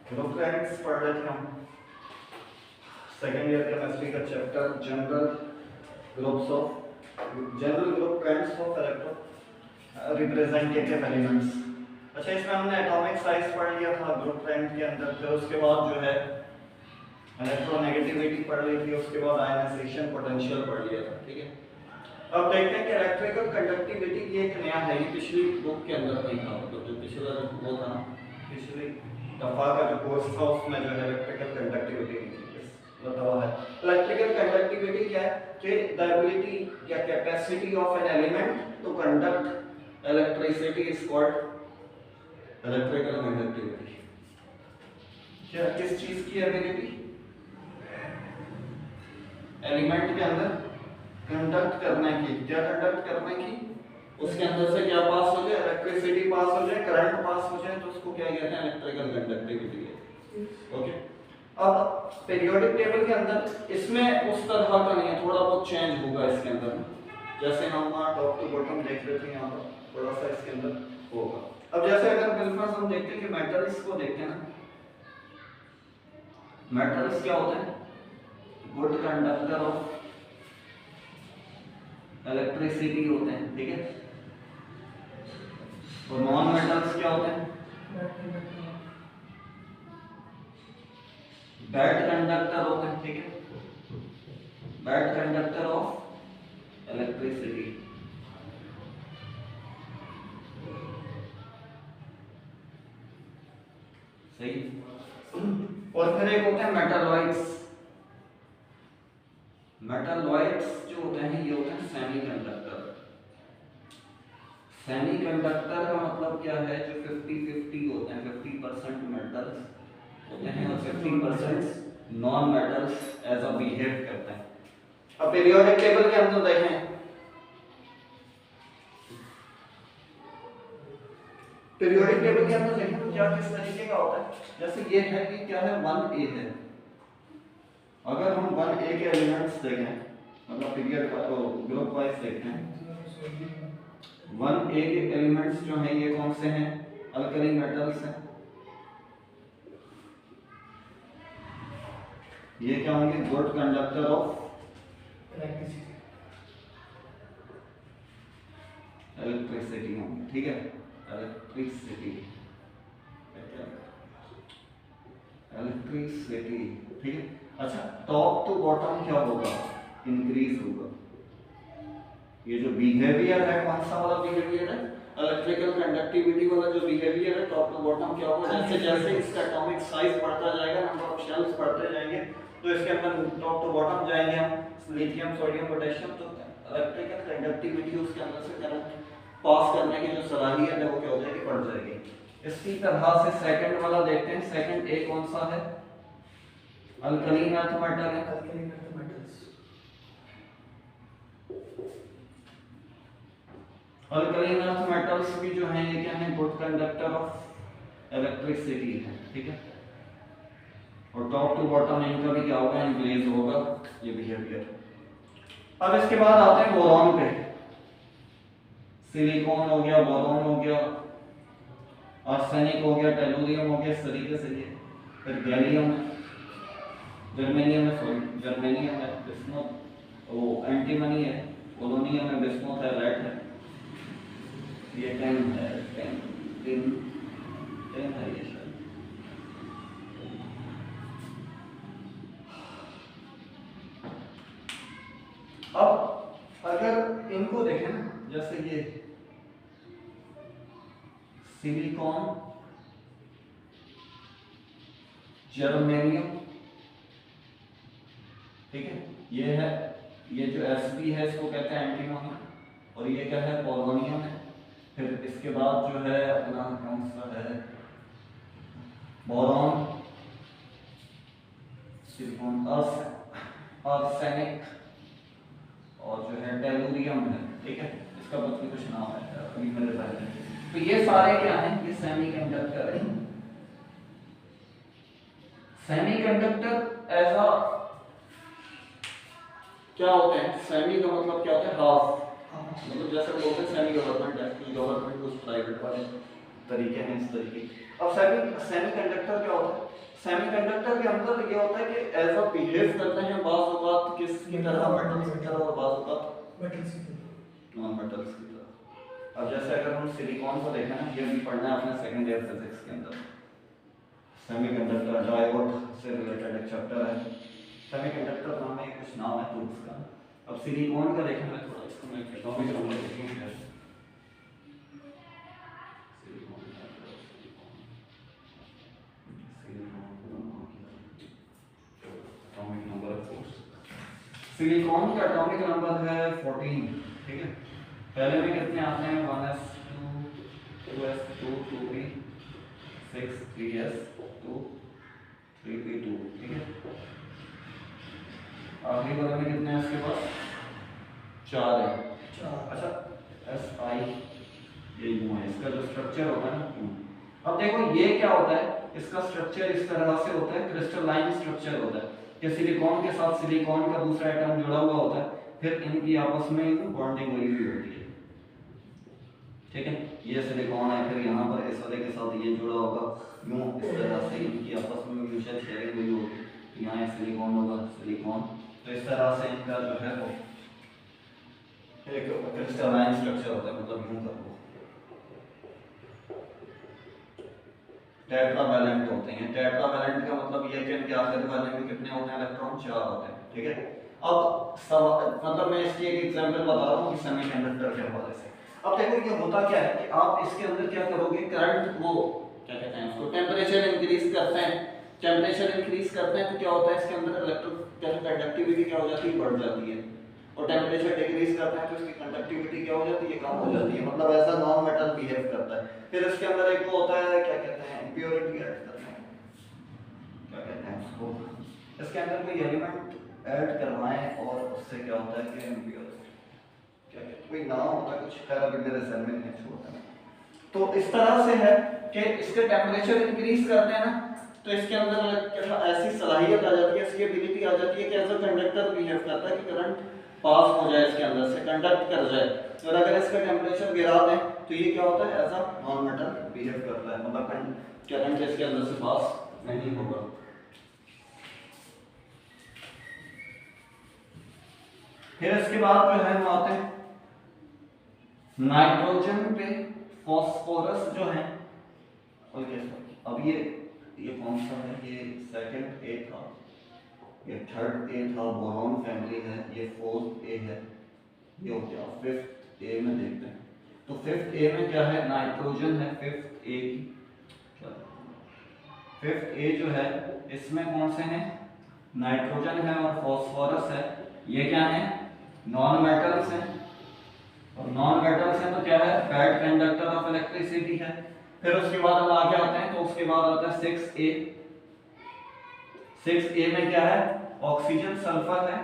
Group ranks पढ़ रहे थे हम सेकेंड ईयर केमिस्ट्री का chapter general group ranks of electro representative elements. अच्छा, इसमें हमने एटॉमिक साइज पढ़ लिया था ग्रुप रैंक के अंदर, फिर उसके बाद जो है इलेक्ट्रोनेगेटिविटी पढ़ ली थी, उसके बाद आयनाइजेशन पोटेंशियल पढ़ लिया था। ठीक है, अब देखते हैं कि इलेक्ट्रिकल कंडक्टिविटी ये एक नया है, ये पिछली बुक के अंदर नहीं था, मतलब जो पिछला वो था ना, पिछली दफा का जो कोर्स था उसमें जो है इलेक्ट्रिकल कंडक्टिविटी नहीं थी, बताया है। इलेक्ट्रिकल कंडक्टिविटी क्या है कि द एबिलिटी या capacity of an element to conduct electricity is called electrical conductivity. क्या किस चीज की एबिलिटी? एलिमेंट के अंदर कंडक्ट करने की, क्या कंडक्ट करने की, उसके अंदर से क्या पास हो जाए, इलेक्ट्रिसिटी पास हो जाए, करंट पास हो जाए, तो उसको क्या कहते हैं, इलेक्ट्रिकल कंडक्टिविटी है। ओके, अब पीरियोडिक टेबल के अंदर इसमें उस तरह का नहीं है, थोड़ा बहुत चेंज होगा इसके अंदर, जैसे हम टॉप टू बॉटम देख रहे थे, यहाँ पर थोड़ा सा इसके अंदर होगा। अब जैसे अगर बिल्कुल हम देखते हैं कि मेटल्स को देखते हैं ना, मेटल्स क्या होते हैं, गुड कंडक्टर ऑफ इलेक्ट्रिसिटी होते हैं। ठीक है, और नॉन मेटल्स क्या होते हैं, बैड कंडक्टर होते हैं। ठीक है, बैड कंडक्टर ऑफ इलेक्ट्रिसिटी। सही, और फिर एक होते हैं मेटलॉइड्स। मेटलॉइड्स जो होते हैं ये होते हैं सेमीकंडक्टर। सेमीकंडक्टर का मतलब क्या है, जो 50-50 होते हैं, 50% मेटल्स होते हैं और 50% non metals as a behave करते हैं। अब पीरियोडिक टेबल के अंदर देखें, पीरियोडिक टेबल के अंदर देखें तो क्या किस तरीके का होता है, जैसे ये है कि क्या है 1A है। अगर हम 1A के एलिमेंट्स देखें, मतलब पीरियड का तो ग्रुप वाइज देखते हैं, 1A के एलिमेंट्स जो हैं ये कौन से हैं, अल्कली मेटल्स हैं। ये क्या होंगे, गुड कंडक्टर ऑफ इलेक्ट्रिसिटी होंगे। ठीक है, इलेक्ट्रिसिटी, ठीक है। अच्छा, टॉप टू बॉटम क्या होगा, इंक्रीज होगा। ये जो बिहेवियर है, कौन सा वाला बिहेवियर है, इलेक्ट्रिकल कंडक्टिविटी वाला जो बिहेवियर है, टॉप टू बॉटम क्या होगा, जैसे जैसे इसका एटॉमिक साइज बढ़ता जाएगा, नंबर ऑफ शेल्स बढ़ते जाएंगे, तो इसके अंदर टॉप टू बॉटम जाएंगे हम, लिथियम, सोडियम, पोटेशियम, तो इलेक्ट्रिकल कंडक्टिविटी उसके अंदर से करंट पास करने की जो सलाहियत है वो क्या हो जाएगी, बढ़ जाएगी। इसी तरह से सेकंड वाला देखते हैं, सेकंड ए कौन सा है, अल्कलीन अर्थ मेटल है। Alkaline earth metals, alkaline earth metals भी जो हैं ये क्या है, गुड कंडक्टर ऑफ इलेक्ट्रिसिटी है। ठीक है, और टॉप टू बॉटम इनका भी क्या होगा, इंक्रीज होगा ये बिहेवियर। अब इसके बाद आते हैं बोरॉन पे, सिलिकॉन हो गया, बोरॉन हो गया, आर्सेनिक हो गया, टेलुरियम हो गया, इस तरीके से ये। फिर गैलियम है, जर्मेनियम है, सॉरी जर्मेनियम है, बिस्मुथ, वो एंटीमनी है, पोलोनियम है, बिस्मुथ है, लेड है, ये 10 है, 10 है ये शायद। अब अगर इनको देखें ना, जैसे ये सिलिकॉन, जर्मेनियम, ठीक है, ये है, ये जो Sb है इसको कहते हैं एंटीमोनी, और ये क्या है, पोलोनियम है। फिर इसके बाद जो है अपना कौन सा है, बोरॉन, सिलिकॉन, आर्सेनिक, और जो है टेलुरियम है। ठीक है, इसका कुछ नाम है अभी मेरे पास है। तो ये सारे क्या हैं, ये सेमीकंडक्टर है। सेमीकंडक्टर एज अ क्या होते हैं, सेमी का मतलब क्या होता है, हाफ, मतलब जैसे बोलते हैं सेमी गवर्नमेंट है, गवर्नमेंट कुछ प्राइवेट वाले, तरीके हैं इस तरीके। अब सेमीकंडक्टर क्या होता है? सेमीकंडक्टर के अंदर ये होता है कि एज अ बिहेव करते हैं बाज़ औक़ात किसकी तरह, मेटल्स की तरह, और बाज़ औक़ात मेटल्स की तरह, नॉन मेटल्स की तरह। अब जैसे अगर हम सिलिकॉन को देखें ना, ये भी पढ़ना है अपने सेकंड ईयर फिजिक्स के अंदर, सेमीकंडक्टर डायोड से रिलेटेड एक चैप्टर है, सेमीकंडक्टर नाम है, कुछ नाम है तो उसका। अब सिलिकॉन का देखें, मैं थोड़ा इसको मैं टॉपिक नंबर लिखूंगा, सिलिकॉन का एटॉमिक नंबर है 14, ठीक है। पहले में कितने आते हैं? 1s2 2s2 2p 6 3s2 3p2, ठीक है। आखिरी वाले में कितने हैं इसके पास? 4 है। अच्छा si ये यूं है, इसका जो स्ट्रक्चर होता है ना। अब देखो ये क्या होता है, इसका स्ट्रक्चर इस तरह से होता है, क्रिस्टलाइन स्ट्रक्चर होता है कि सिलिकॉन के साथ सिलिकॉन का दूसरा एटम जुड़ा हुआ होता है, फिर इनकी आपस में बॉन्डिंग हुई हुई होती है, ठीक है। ये सिलिकॉन है, फिर यहाँ पर इस वाले के साथ ये जुड़ा होगा, यूं इस तरह से इनकी आपस में म्यूचुअल शेयरिंग हुई होगी। यहाँ ये सिलिकॉन होगा, सिलिकॉन, तो इस तरह से इनका जो है वो एक क्रिस्टलाइन स्ट्रक्चर होता है, मतलब यूं कर लो। टेट्रावैलेंट होते हैं। टेट्रावैलेंट का मतलब ये है कि इनके आखिरी वाले में कितने होते हैं? इलेक्ट्रॉन 4 होते हैं, ठीक है। अब मतलब मैं इसकी एक एग्जांपल बता रहा हूँ कि सेमीकंडक्टर के हवाले से। अब देखो ये होता क्या है कि आप इसके अंदर क्या करोगे, करंट वो क्या कहते हैं उसको, टेम्परेचर इंक्रीज करते हैं। टेम्परेचर इंक्रीज करते हैं तो क्या होता है, इसके अंदर कंडक्टिविटी क्या हो जाती है? बढ़ जाती है। और टेम्परेचर डिक्रीज करते हैं तो इसकी कंडक्टिविटी क्या हो जाती है? कम हो जाती है। मतलब ऐसा नॉन मेटल बिहेव करता है। फिर इसके अंदर एक वो होता है, क्या कहते हैं, इम्प्योरिटी ऐड करते हैं, क्या कहते हैं उसको, इसके अंदर कोई एलिमेंट ऐड करवाएं और उससे क्या होता है कि इम्प्योर, क्या कहते हैं, कोई नाम होता है कुछ, खैर अभी मेरे ज़हन में नहीं छोड़ता है। तो इस तरह से है कि इसके टेम्परेचर इंक्रीज करते हैं ना, तो इसके अंदर ऐसी सलाहियत आ जाती है, इसकी एबिलिटी आ जाती है कि एज अ कंडक्टर बिहेव करता है, कि करंट पास हो जाए इसके अंदर से, कंडक्ट कर जाए। और अगर इसका टेम्परेचर गिरा दें तो ये क्या होता है, as a non metal behave करता है, मतलब करंट इसके अंदर से पास नहीं होगा। फिर इसके बाद जो है वो आते हैं नाइट्रोजन पे फास्फोरस जो है, अब ये कौन सा है, ये सेकंड ए था, ये थर्ड ए था, बोरॉन फैमिली है, ये फोर्थ ए है, ये हो गया फिफ्थ ए में देखते हैं। तो फिफ्थ ए में क्या है, नाइट्रोजन है, फिफ्थ ए की, फिफ्थ ए जो है इसमें कौन से हैं, नाइट्रोजन है और फास्फोरस है। ये क्या है, नॉन मेटल्स हैं, और नॉन मेटल्स हैं तो क्या है, बैड कंडक्टर ऑफ इलेक्ट्रिसिटी है। फिर उसके बाद हम आगे आते हैं, तो उसके बाद आता है 6A। 6A में क्या है, ऑक्सीजन, सल्फर है,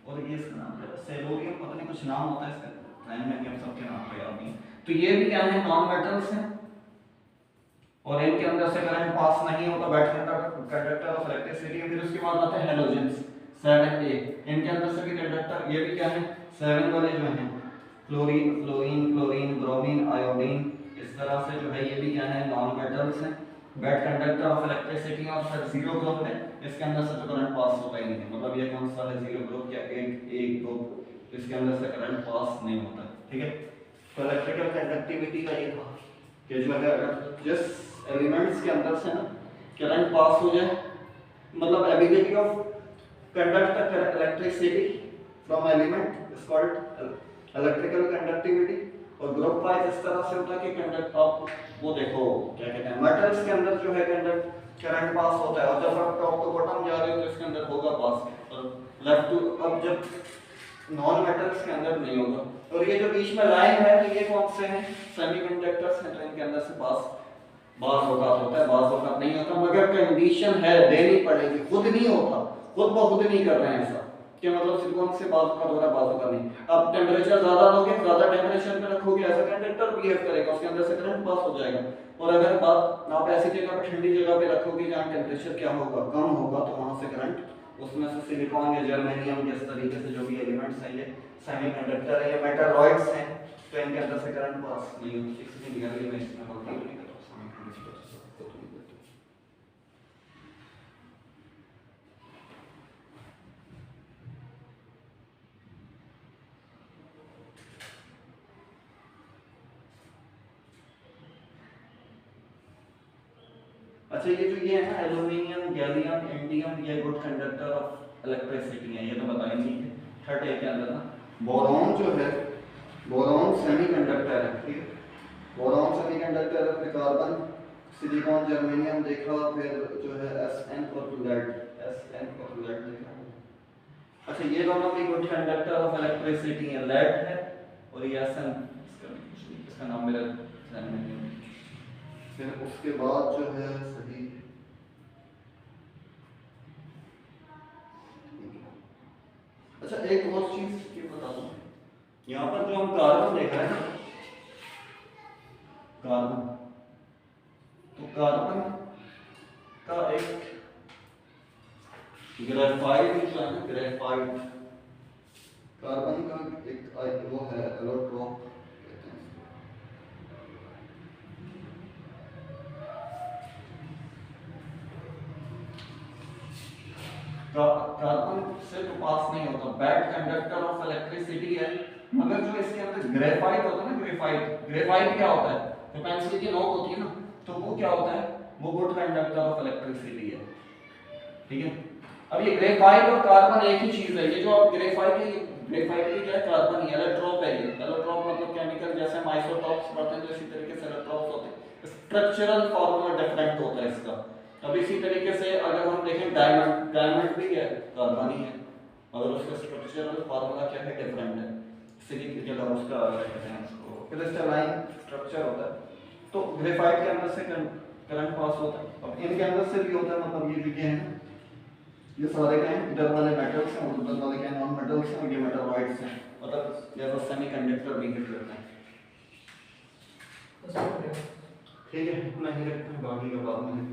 और ये इसका नाम है सेलोरियम, पता नहीं कुछ नाम होता है इसका, लाइन में हम सबके नाम पे याद नहीं। तो ये भी क्या है, नॉन मेटल्स हैं, और इनके अंदर से करंट पास नहीं होता, बैड कंडक्टर ऑफ इलेक्ट्रिसिटी। फिर उसके बाद आते हैं हैलोजेंस, 7A, इनके अंदर से भी कंडक्टर, ये भी क्या है, 7 वाले जो हैं, chlorine, fluorine, chlorine, bromine, iodine, इस तरह से जो है ये भी क्या है, नॉन मेटल्स हैं, बैड कंडक्टर ऑफ इलेक्ट्रिसिटी। और सर जीरो ग्रुप है, इसके अंदर से तो करंट पास होता ही नहीं है, मतलब ये कौन सा है, जीरो ग्रुप या एक ग्रुप, इसके अंदर से करंट पास नहीं होता, ठीक है। तो इलेक्ट्रिकल कंडक्टिविटी का ये था कि जो है अगर जिस एलिमेंट्स के अंदर से ना करंट पास हो जाए, मतलब ability of conduct electricity from element is called electrical conductivity. और ग्रुप वाइज इस तरह से होता है कि कंडक्ट ऑफ, वो देखो क्या कहते हैं, मेटल्स के अंदर जो है करंट पास होता है, और जब आप टॉप टू बॉटम जा रहे हो तो इसके अंदर होगा पास, और लेफ्ट टू, अब जब नॉन मेटल्स के अंदर नहीं होगा। और ये जो बीच में लाइन है, तो ये कौन से हैं, सेमीकंडक्टर्स हैं, तो इनके अंदर से पास बाज़ औक़ात होता है, बाज़ औक़ात नहीं होता, मगर कंडीशन है, देनी पड़ेगी, खुद नहीं होता, खुद ब खुद नहीं कर रहे हैं ऐसा कि मतलब सिलिकॉन से बाज़ औक़ात हो रहा है, बाज़ औक़ात नहीं। अब टेम्परेचर ज़्यादा दोगे, ज़्यादा टेम्परेचर पे रखोगे, ऐसा कंडक्टर बिहेव करेगा, उसके अंदर से करंट पास हो जाएगा। और अगर बात आप ऐसी जगह पर, ठंडी जगह पे रखोगे जहाँ टेम्परेचर क्या होगा, कम होगा, तो वहाँ से करंट, उसमें से सिलिकॉन या जर्मेनियम, इस तरीके से जो भी एलिमेंट्स हैं, ये सेमीकंडक्टर है, ये मेटलॉइड्स हैं, तो इनके अंदर से करंट पास नहीं होता, इसलिए निकालिए, मैं इसमें गलती नहीं कर रहा हूँ। अच्छा ये जो ये है ना एल्यूमिनियम, गैलियम, इंडियम, ये गुड कंडक्टर ऑफ इलेक्ट्रिसिटी है, ये तो बताएंगे। थर्ड है के अंदर ना बोरॉन जो है, बोरॉन सेमीकंडक्टर है, ठीक है, बोरॉन सेमीकंडक्टर है, फिर कार्बन, सिलिकॉन, जर्मेनियम देखा, फिर जो है एसएन और लेड, एसएन और लेड देखा। अच्छा ये दोनों भी गुड कंडक्टर ऑफ इलेक्ट्रिसिटी है, लेड है और ये एसएन, इसका नाम मेरा ध्यान में नहीं है। फिर उसके बाद जो है सही, अच्छा एक और चीज ये बता दूं, यहाँ पर जो हम कार्बन देख रहे हैं, कार्बन, तो कार्बन का एक ग्रेफाइट जो है ना, ग्रेफाइट, कार्बन का एक वो है एलोट्रोप कहते हैं इसको। कार्बन से तो पास नहीं होता, बैड कंडक्टर ऑफ इलेक्ट्रिसिटी है, मगर जो इसके अंदर ग्रेफाइट होता है ना, ग्रेफाइट, ग्रेफाइट क्या होता है, जो पेंसिल की नोक होती है ना, तो वो क्या होता है, वो गुड कंडक्टर ऑफ इलेक्ट्रिसिटी है, ठीक है। अब ये ग्रेफाइट और कार्बन एक ही चीज है, ये जो आप ग्रेफाइट है, ग्रेफाइट की क्या है, कार्बन ही, एलोट्रोप है ये, एलोट्रोप मतलब केमिकल, जैसे हम आइसोटॉप्स पढ़ते हैं तो इसी तरीके से एलोट्रोप्स होते हैं, स्ट्रक्चरल फॉर्मूला डिफरेंट होता है इसका। अब इसी तरीके से अगर हम देखें डायमंड, डायमंड भी है, कार्बन ही है, मगर उसका स्ट्रक्चरल फॉर्मूला क्या है, डिफरेंट है, इसलिए कि जब उसका कहते हैं उसको क्रिस्टलाइन स्ट्रक्चर होता है, तो ग्रेफाइट के अंदर से करंट पास होता है। अब इनके अंदर से भी होता है, मतलब ये जो है ये सारे क्या हैं, इधर वाले मेटल्स हैं और उधर वाले क्या नॉन मेटल्स हैं, और ये मेटलॉइड्स हैं, मतलब जैसा सेमीकंडक्टर बिहेव करते हैं, ठीक है। इतना ही रखते हैं, बाकी का बाद में